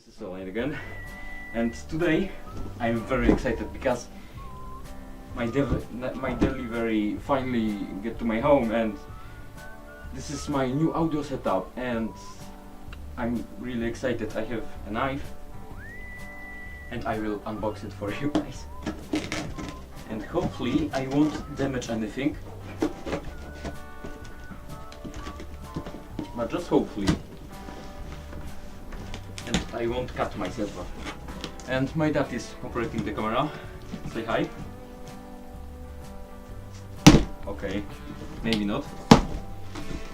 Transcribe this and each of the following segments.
This is Elaine again, and today I'm very excited because my delivery finally get to my home, and this is my new audio setup, and I'm really excited. I have a knife and I will unbox it for you guys, and hopefully I won't damage anything, but just hopefully. And I won't cut myself off. And my dad is operating the camera. Say hi. Okay, maybe not.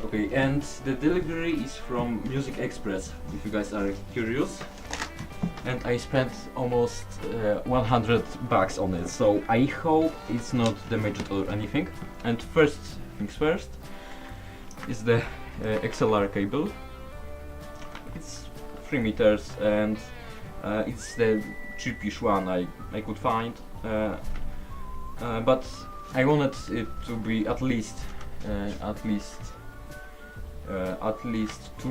Okay, and the delivery is from Music Express, if you guys are curious. And I spent almost $100 on it, so I hope it's not damaged or anything. And first things first is the XLR cable. It's 3 meters, and it's the cheapish one I could find, but I wanted it to be at least 2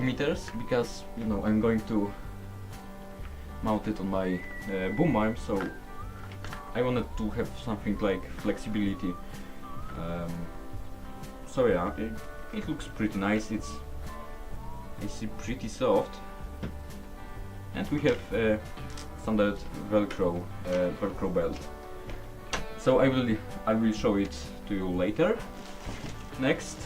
meters, because you know I'm going to mount it on my boom arm, so I wanted to have something like flexibility. So yeah, it looks pretty nice. It's pretty soft. And we have a standard Velcro belt. So I will show it to you later. Next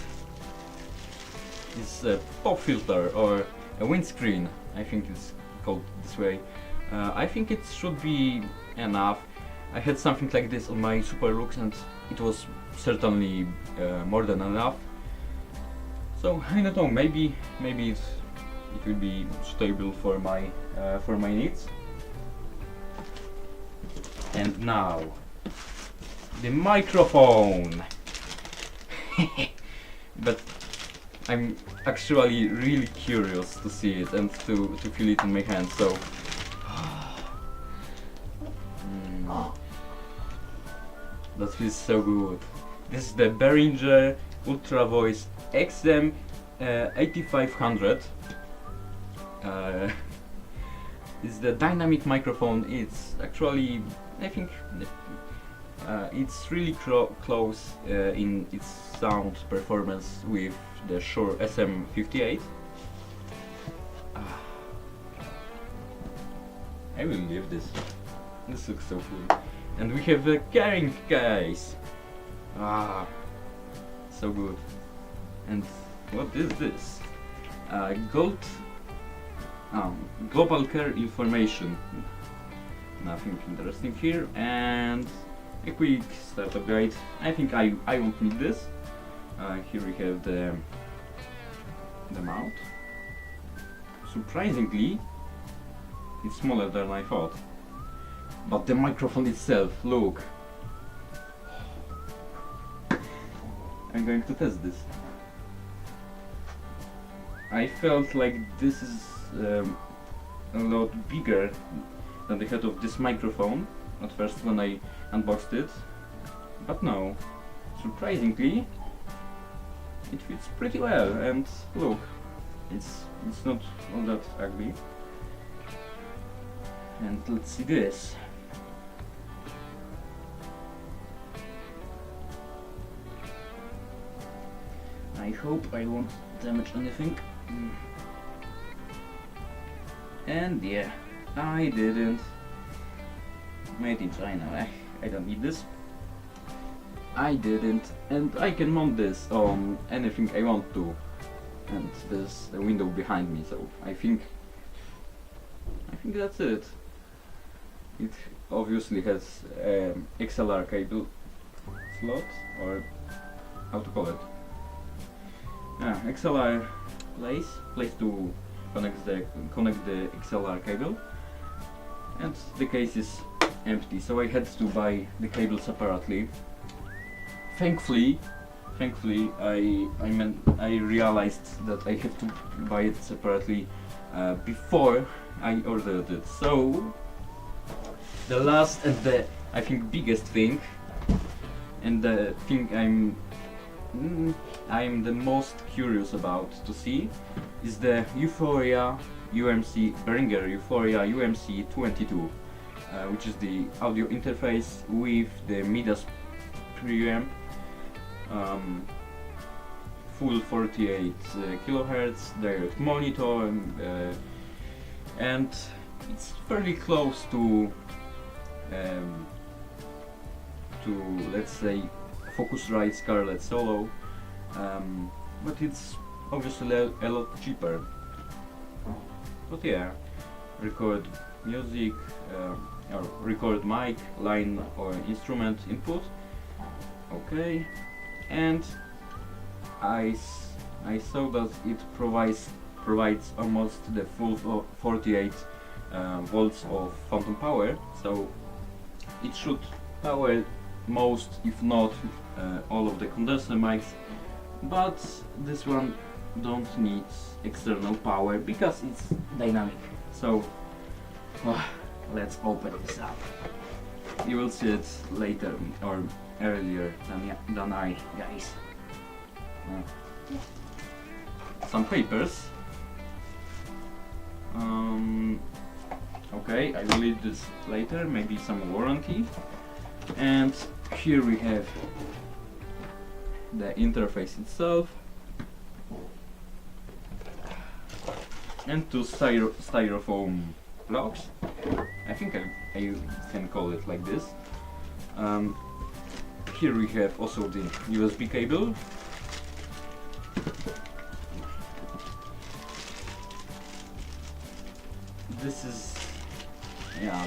is a pop filter, or a windscreen. I think it's called this way. I think it should be enough. I had something like this on my Super Lux, and it was certainly more than enough. So I don't know. Maybe it will be stable for my needs. And now the microphone. But I'm actually really curious to see it and to feel it in my hands. So that feels so good. This is the Behringer Ultra Voice XM8500. It's the dynamic microphone. It's actually, I think, it's really close in its sound performance with the Shure SM58. I will leave this. This looks so cool. And we have a carrying case. So good. And what is this? Global care information. Nothing interesting here. And a quick startup guide. I think I won't need this. Here we have the mount. Surprisingly, it's smaller than I thought. But the microphone itself, look. I'm going to test this. I felt like this is a lot bigger than the head of this microphone at first when I unboxed it, but no, surprisingly it fits pretty well. And look, it's not all that ugly. And let's see this. I hope I won't damage anything. And yeah, I didn't. Made in China. I don't need this. I didn't, and I can mount this on anything I want to. And there's a window behind me, so I think that's it. It obviously has XLR cable slot, or how to call it. XLR place to connect the XLR cable, and the case is empty, so I had to buy the cable separately. Thankfully, I realized that I have to buy it separately before I ordered it. So the last and the, I think, biggest thing, and the thing I'm the most curious about to see, is the U-Phoria UMC Behringer U-Phoria UMC22, which is the audio interface with the Midas preamp, full 48 kilohertz direct monitor, and it's fairly close to let's say Focusrite Scarlett Solo, but it's obviously a lot cheaper. But yeah, record music, or record mic, line or instrument input. Okay, and I saw that it provides almost the full 48 volts of phantom power, so it should power most, if not all of the condenser mics, but this one don't need external power because it's dynamic. So let's open this up. You will see it later or earlier than I, guys. Some papers. Okay, I will read this later, maybe some warranty. And here we have the interface itself and two styrofoam blocks. I think I can call it like this. Here we have also the USB cable.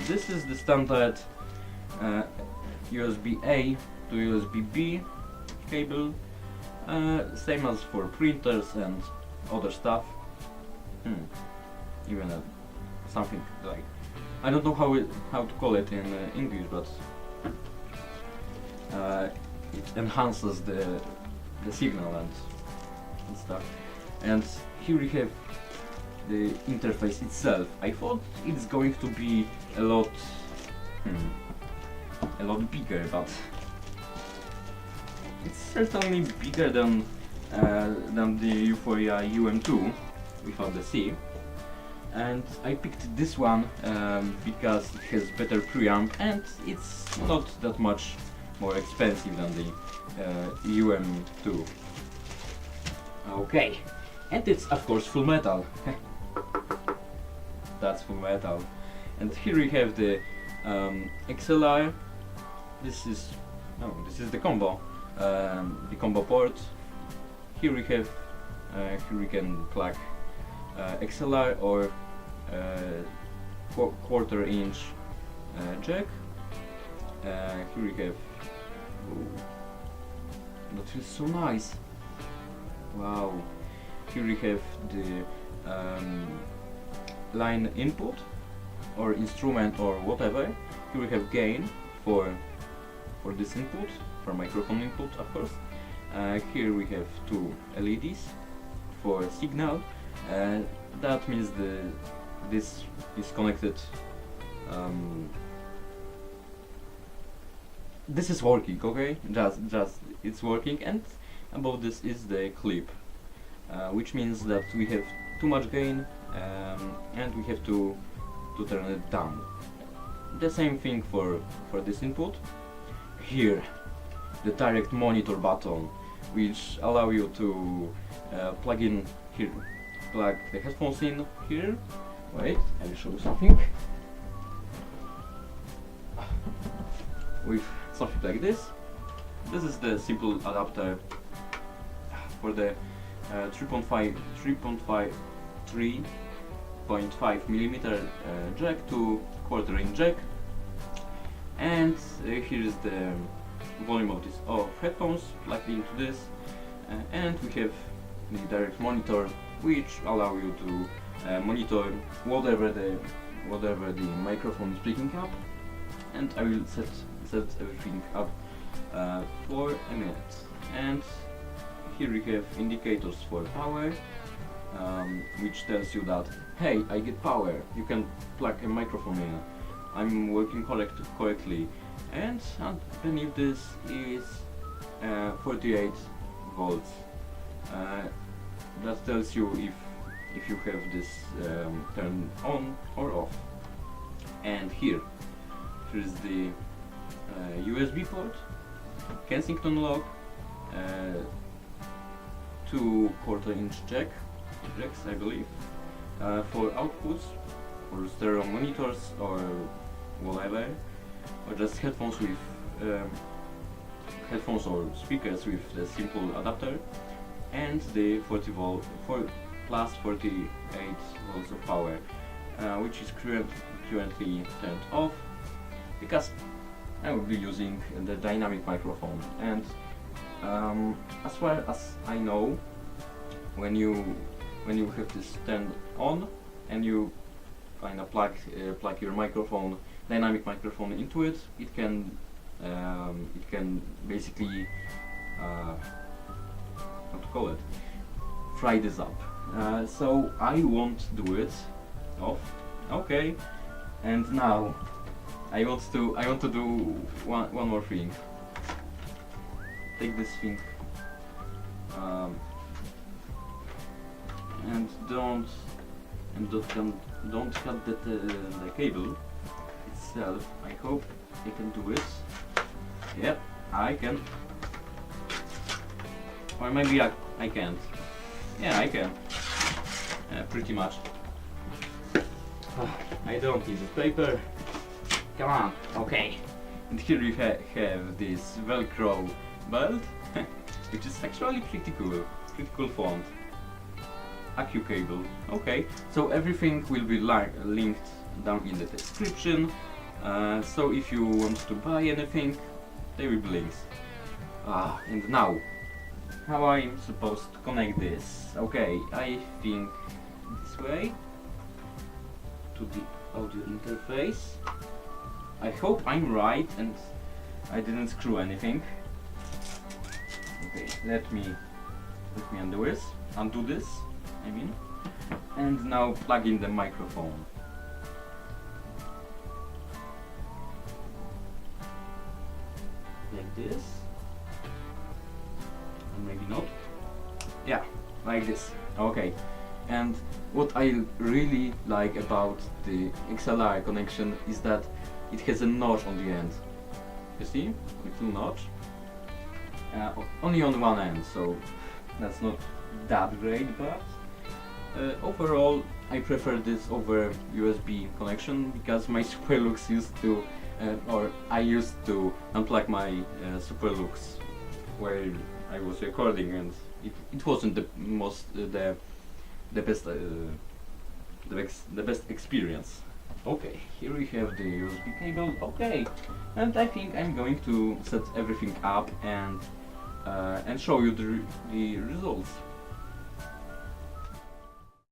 This is the standard USB-A to USB-B cable, same as for printers and other stuff. Even something like, I don't know how to call it in English, but it enhances the signal and stuff. And here we have the interface itself. I thought it's going to be a lot bigger, but it's certainly bigger than the U-Phoria UM2 without the C. And I picked this one because it has better preamp and it's not that much more expensive than the UM2. Okay, and it's of course full metal. That's full metal. And here we have the XLR. This is the combo port. Here we have here we can plug XLR or quarter-inch jack. Here we have. That feels so nice. Wow. Here we have the line input or instrument or whatever. Here we have gain for this input, for microphone input, of course. Here we have two LEDs for signal. That means this is connected. This is working, okay? Just it's working, and above this is the clip, which means that we have too much gain, and we have to turn it down. The same thing for this input. Here, the direct monitor button, which allow you to plug in here, plug the headphones in here. Wait, I will show you something. With something like this. This is the simple adapter for the 3.5 millimeter jack to quarter-inch jack, and here is the volume of headphones plugged into this, and we have the direct monitor, which allow you to monitor whatever the microphone is picking up. And I will set everything up for a minute. And here we have indicators for power, which tells you that, hey, I get power, you can plug a microphone in, I'm working correctly. And underneath this is 48 volts. That tells you if you have this turned on or off. And here is the USB port, Kensington lock, 2 1/4-inch jacks, I believe, for outputs, for stereo monitors or whatever, or just headphones with headphones or speakers with the simple adapter, and the 40 volt plus 48 volts of power, which is currently turned off because I will be using the dynamic microphone. And as far as I know, when you have this turned on and you kind of plug your microphone, dynamic microphone, into it, it can basically how to call it, fry this up. So I won't do it off. Okay, and now I want to do one more thing. Take this thing and don't cut the cable itself. I hope I can do it. Yep, I can. Or maybe I can't. Yeah, I can. Pretty much. I don't need the paper. Come on. Okay. And here we have this Velcro belt, which is actually pretty cool. Pretty cool font. Accu-Cable. Okay. So everything will be linked down in the description. So if you want to buy anything, there will be links. And now, how I'm supposed to connect this? Okay, I think this way to the audio interface. I hope I'm right and I didn't screw anything. Okay, let me undo this. I mean, and now plug in the microphone. Like this, and maybe not. Yeah, like this. Okay. And what I really like about the XLR connection is that it has a notch on the end. You see? Little notch. Only on one end, so that's not that great, but overall I prefer this over USB connection because my Superlux used to, or I used to unplug my Superlux while I was recording, and it wasn't the best experience. Okay, here we have the USB cable. Okay, and I think I'm going to set everything up and show you the results.